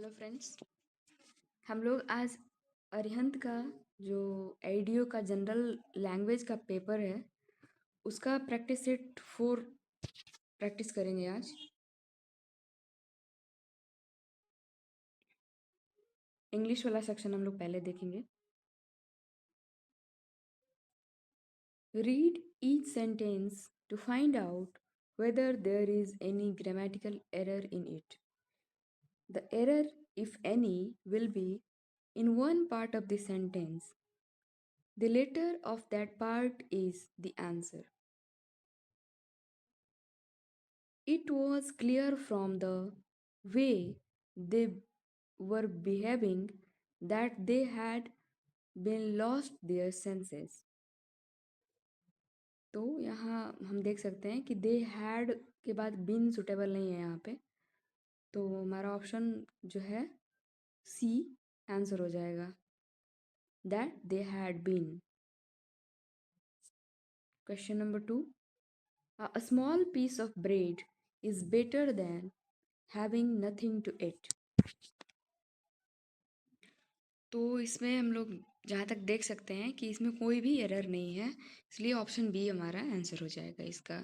Hello friends, हम लोग आज अरिहंत का जो आईडीओ का जनरल लैंग्वेज का पेपर है उसका प्रैक्टिस सेट 4 प्रैक्टिस करेंगे आज। इंग्लिश वाला सेक्शन हम लोग पहले देखेंगे। Read each sentence to find out whether there is any grammatical error in it. The error, if any, will be in one part of the sentence. The letter of that part is the answer. It was clear from the way they were behaving that they had been lost their senses. तो यहाँ हम देख सकते हैं कि they had के बाद been suitable नहीं है यहाँ पे, तो हमारा ऑप्शन जो है सी आंसर हो जाएगा, that they had been. Question number 2, a small piece of bread is better than having nothing to eat. तो इसमें हम लोग जहाँ तक देख सकते हैं कि इसमें कोई भी एरर नहीं है, इसलिए ऑप्शन बी हमारा आंसर हो जाएगा इसका।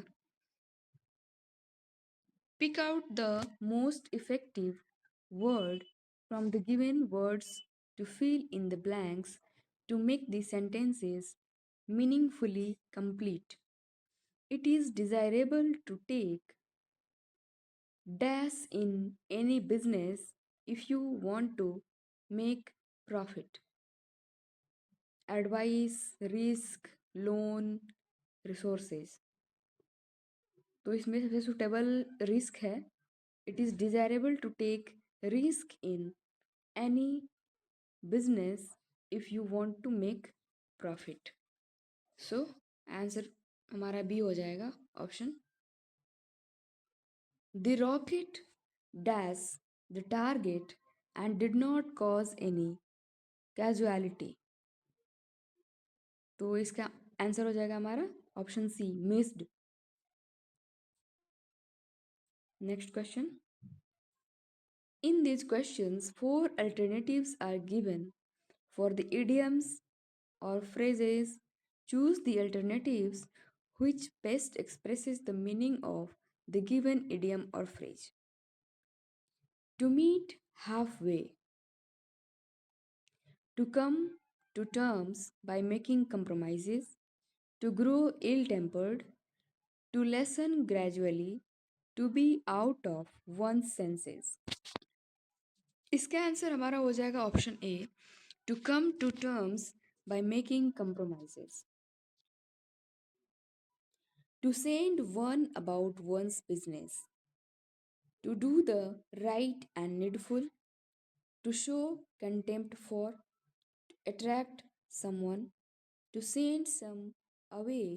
Pick out the most effective word from the given words to fill in the blanks to make the sentences meaningfully complete. It is desirable to take dash in any business if you want to make profit. Advice, risk, loan, resources. तो इसमें सबसे suitable risk है। It is desirable to take risk in any business if you want to make profit. So answer हमारा B हो जाएगा, option. The rocket dash the target and did not cause any casualty. तो इसका answer हो जाएगा हमारा option C, missed. Next question. In these questions, 4 alternatives are given for the idioms or phrases. Choose the alternatives which best expresses the meaning of the given idiom or phrase. To meet halfway. To come to terms by making compromises. To grow ill-tempered. To lessen gradually. To be out of one's senses. इसका answer हमारा हो जाएगा option A, to come to terms by making compromises. To send one about one's business. To do the right and needful. To show contempt for. To attract someone. To send some away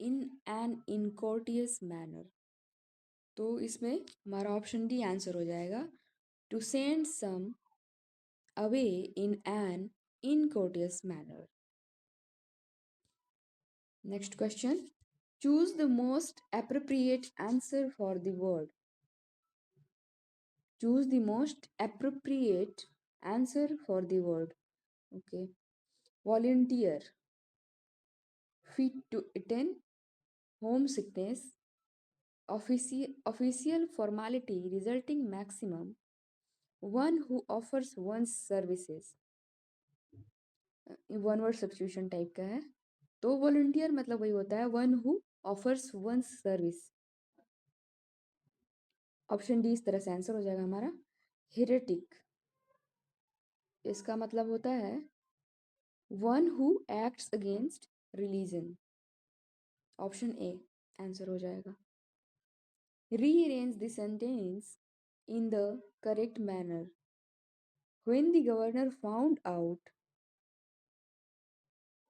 in an incourteous manner. तो इसमें हमारा option D answer हो जाएगा, to send some away in an incourteous manner. Next question. Choose the most appropriate answer for the word. Choose the most appropriate answer for the word. Okay. Volunteer. Fit to attend. Homesickness. Official formality resulting maximum. One who offers one's services. One word substitution type का है, तो volunteer मतलब वही होता है, one who offers one's service. Option D इस तरह से आंसर हो जाएगा हमारा, हेरेटिक। इसका मतलब होता है one who acts against religion. Option A answer हो जाएगा। Rearrange the sentence in the correct manner. When the governor found out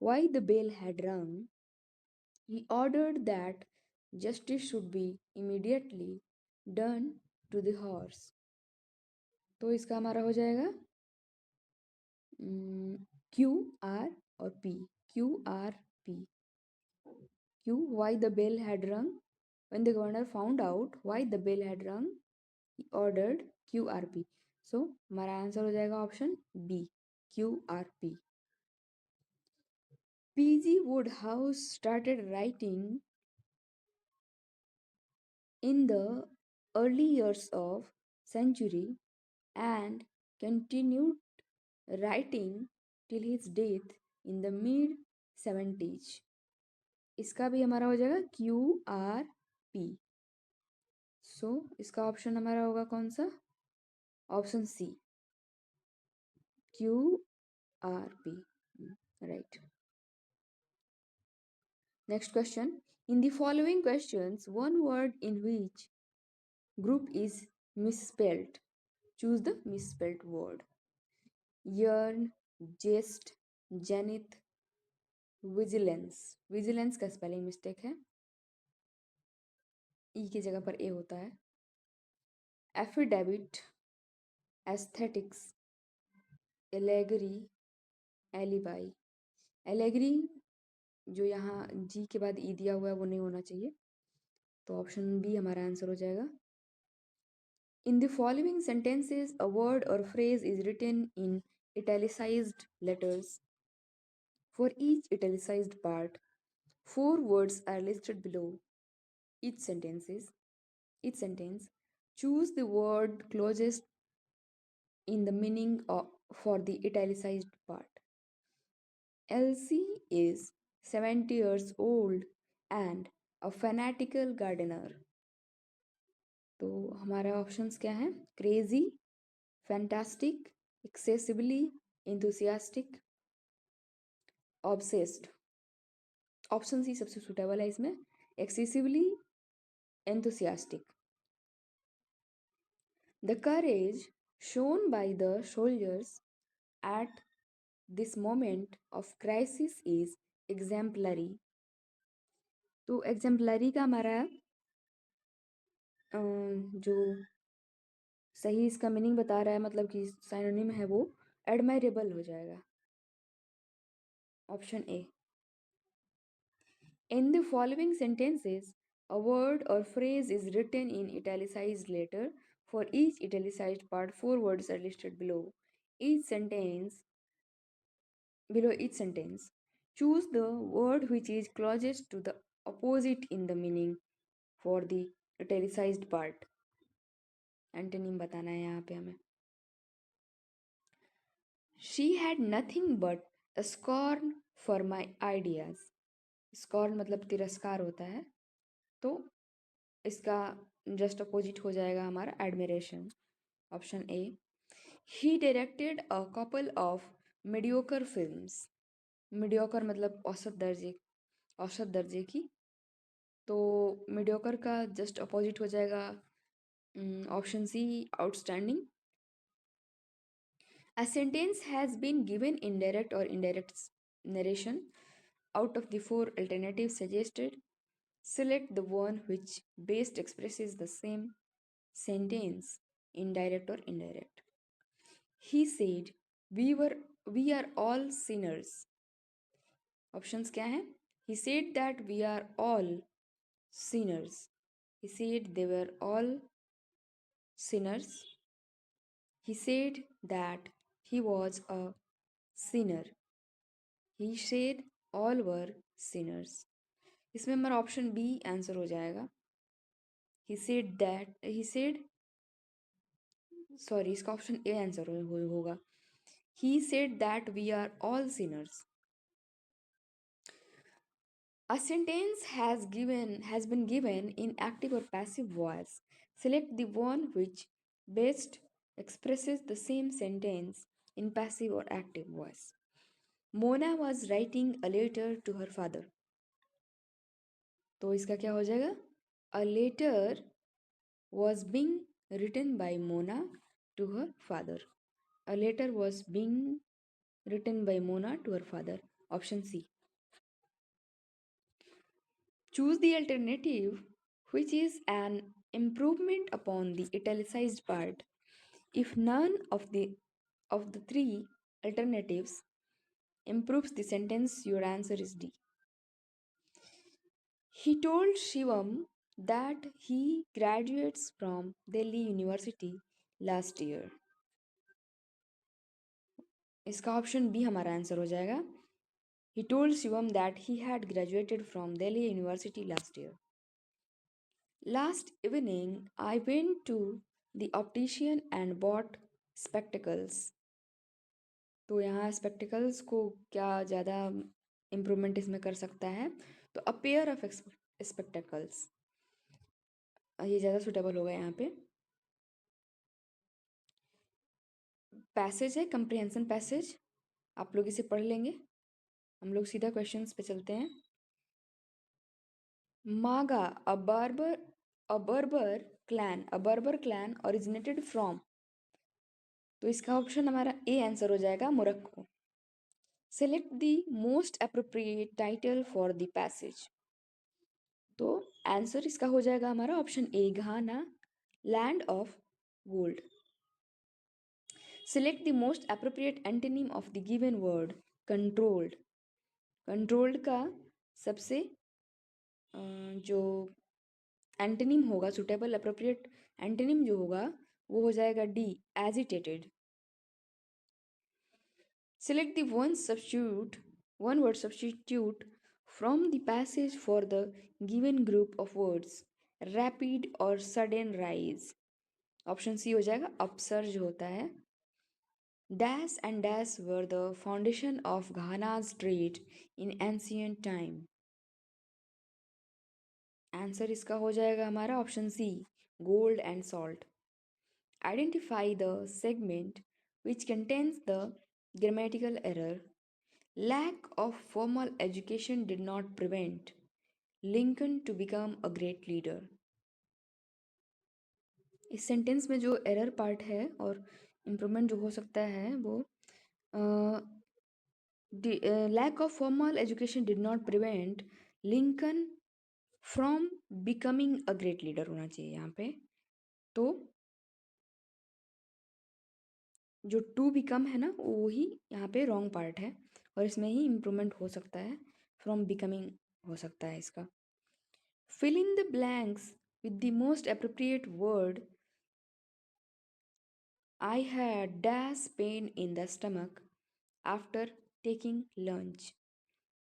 why the bell had rung, he ordered that justice should be immediately done to the horse. तो इसका हमारा हो जाएगा Q R और P, Q R P. Q, why the bell had rung, when the governor found out why the bell had rung, he ordered QRP. So हमारा answer हो जाएगा option B, QRP. PG Woodhouse started writing in the early years of century and continued writing till his death in the mid 70s. इसका भी हमारा हो जाएगा QRP. सो इसका option हमारा होगा कौन सा? Option C, QRP. Right. Next question. In the following questions, one word in which group is misspelled. Choose the misspelled word. Yearn, jest, zenith, vigilance. Vigilance का स्पेलिंग मिस्टेक है, ई की जगह पर ए होता है. Affidavit, aesthetics, allegory, alibi. Allegory जो यहाँ जी के बाद ई दिया हुआ है वो नहीं होना चाहिए, तो ऑप्शन बी हमारा आंसर हो जाएगा. In the following sentences, a word or phrase is written in italicized letters. For each italicized part, four words are listed below. Each sentence, choose the word closest in the meaning for the italicized part. Elsie is 70 years old and a fanatical gardener. तो हमारे options क्या हैं? Crazy, fantastic, excessively enthusiastic, obsessed. Option C सबसे suitable है इसमें, excessively enthusiastic. The courage shown by the soldiers at this moment of crisis is exemplary. तो exemplary का हमारा जो सही इसका मीनिंग बता रहा है, मतलब कि साइनोनिम है, वो एडमायरेबल हो जाएगा. Option A. In the following sentences, a word or phrase is written in italicized letter. For each italicized part, four words are listed below. Below each sentence, choose the word which is closest to the opposite in the meaning for the italicized part. Antonym बताना है यहाँ पे हमें. She had nothing but a scorn for my ideas. Scorn मतलब तिरस्कार होता है, तो इसका जस्ट अपोजिट हो जाएगा हमारा admiration. Option A. He directed a couple of mediocre films. Mediocre मतलब औसत दर्जे की, तो मीडियोकर का जस्ट अपोजिट हो जाएगा option C, outstanding. A sentence has been given in direct or indirect narration. Out of the four alternatives suggested, select the one which best expresses the same sentence, indirect or indirect. He said, we are all sinners. Options क्या हैं? He said that we are all sinners. He said they were all sinners. He said that he was a sinner. He said all were sinners. इसमें हमारा option B answer हो जाएगा. Sorry, इसका option A answer होगा. He said that we are all sinners. A sentence has been given in active or passive voice. Select the one which best expresses the same sentence in passive or active voice. Mona was writing a letter to her father. तो इसका क्या हो जाएगा? A letter was being written by Mona to her father. A letter was being written by Mona to her father. Option C. Choose the alternative which is an improvement upon the italicized part. If none of the three alternatives improves the sentence, your answer is D. He told Shivam that he graduates from Delhi University last year. इसका option B हमारा answer हो जाएगा। He told Shivam that he had graduated from Delhi University last year. Last evening, I went to the optician and bought spectacles. तो यहाँ spectacles को क्या ज़्यादा improvement इसमें कर सकता है, तो a pair of spectacles ये ज़्यादा सुटेबल होगा यहाँ पे। पैसेज है कंप्रिहेंशन पैसेज, आप लोग इसे पढ़ लेंगे। हम लोग सीधा क्वेश्चंस पे चलते हैं। मागा a Berber clan originated from, तो इसका ऑप्शन हमारा ए आंसर हो जाएगा Morocco. Select the most appropriate title for the passage, तो आंसर इसका हो जाएगा हमारा option A Ghana, land of gold. Select the most appropriate antonym of the given word controlled, controlled का सबसे जो एंटोनिम होगा, सुटेबल अप्रोप्रिएट एंटोनिम जो होगा वो हो जाएगा D agitated. Select the one word substitute from the passage for the given group of words rapid or sudden rise। Option C हो जाएगा अपसर्ज होता है। Dash and dash were the foundation of Ghana's trade in ancient time. Answer इसका हो जाएगा हमारा option C gold and salt. Identify the segment which contains the grammatical error। Lack of formal education did not prevent Lincoln to become a great leader। इस sentence में जो error part है और improvement जो हो सकता है वो lack of formal education did not prevent Lincoln from becoming a great leader होना चाहिए यहाँ पे। तो जो टू बिकम है ना वो ही यहाँ पे रॉन्ग पार्ट है और इसमें ही इम्प्रूवमेंट हो सकता है, फ्रॉम बिकमिंग हो सकता है इसका। Fill in the blanks with the most appropriate word. I had dash pain in the stomach after taking lunch,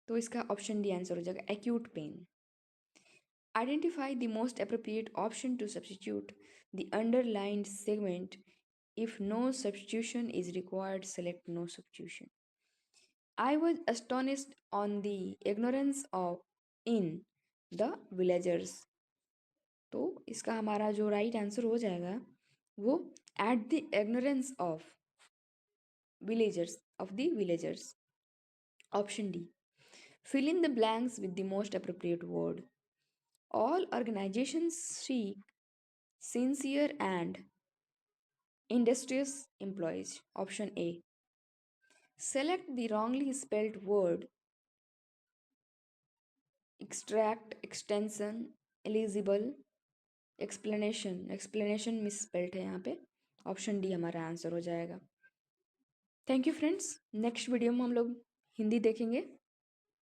तो इसका ऑप्शन डी आंसर हो जाएगा acute pain। Identify the most appropriate option to substitute the underlined segment। If no substitution is required, select no substitution। I was astonished on the ignorance of in the villagers, तो इसका हमारा जो right answer हो जाएगा वो at the ignorance of the villagers। Option D fill in the blanks with the most appropriate word। All organizations seek sincere and industrious employees। Option A select the wrongly spelled word extract, extension, eligible, explanation miss spelled है यहाँ पे। Option D हमारा answer हो जाएगा। Thank you friends, next video में हम लोग हिंदी देखेंगे।